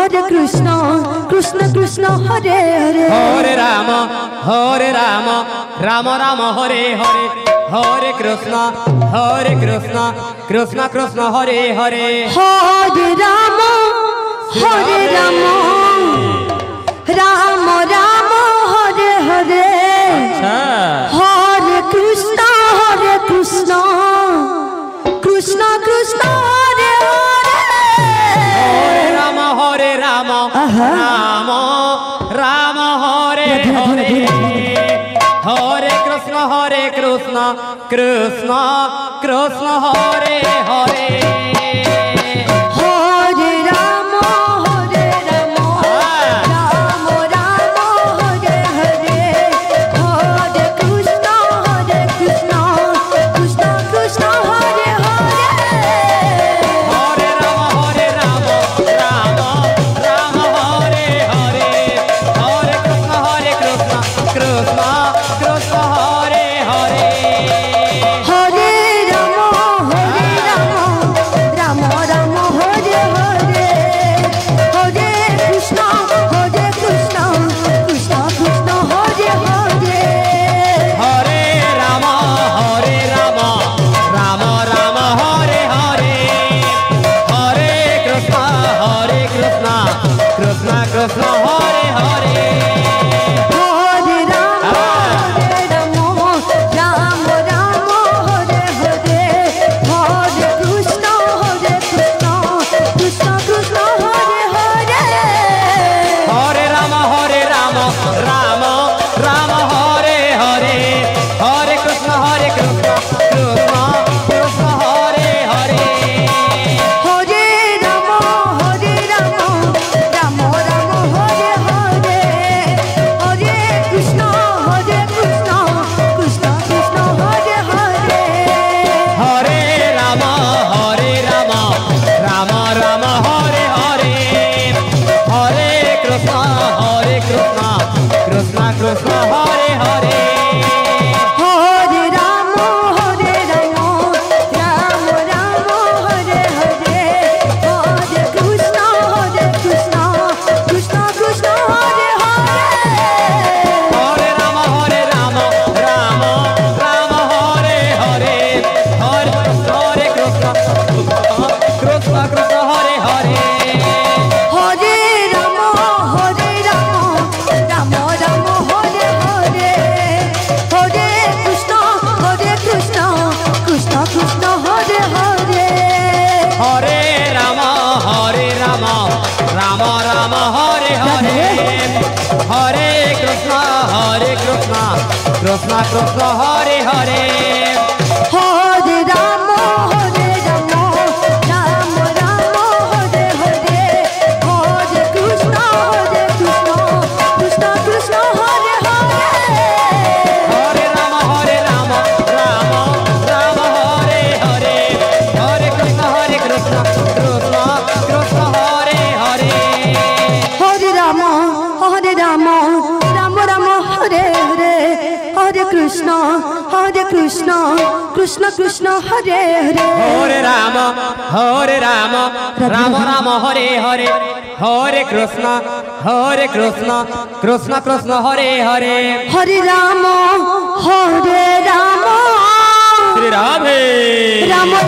Hare Krishna Krishna Krishna Hare Hare Hare Rama Rama Rama Hare Hare Hare Krishna Krishna Krishna Hare Hare Hare Rama Rama Rama Hare Hare Hare Krishna Krishna Krishna Hare Hare Hare Rama Rama Rama Hare Hare Hare Krishna Krishna Krishna Hare Hare Hare Rama Rama Rama Hare Hare Hare Krishna Krishna Krishna Hare Hare Hare Rama Rama Rama Hare Hare Hare Krishna Krishna Krishna Hare Hare Hare Rama Rama Rama Hare Hare Hare Krishna Krishna Krishna Hare Hare Hare Rama Rama Rama Hare Hare Hare Krishna Krishna Krishna Hare Hare Hare Rama Rama Rama Hare Hare Hare Krishna Krishna Krishna Hare Hare Hare Rama Rama Rama Hare Hare Hare Krishna Krishna Krishna Hare Hare Hare Rama Rama Rama Hare Hare Hare Krishna Krishna Krishna Hare Hare Hare Rama Rama Rama Hare Hare Hare Krishna Krishna Hare Hare Hare Rama Rama Rama Hare Hare Hare Krishna Krishna Hare Hare Hare Rama Rama Rama Hare Hare Hare Krishna Krishna Hare Hare Hare Rama Rama Rama Hare Hare Hare Krishna Krishna Hare Hare Hare Rama Rama Rama Hare Hare Hare Krishna Krishna Hare Hare Hare Rama Rama Rama Hare Hare Hare Krishna Krishna Hare Hare Hare Rama Rama Rama Hare Hare Hare Krishna Krishna Hare Hare Hare Rama Rama Rama Hare Hare Hare Krishna Krishna Hare Hare Hare Rama Rama Hare Hare Hare Krishna Krishna Hare Hare Hare Rama Shri Radhe Rama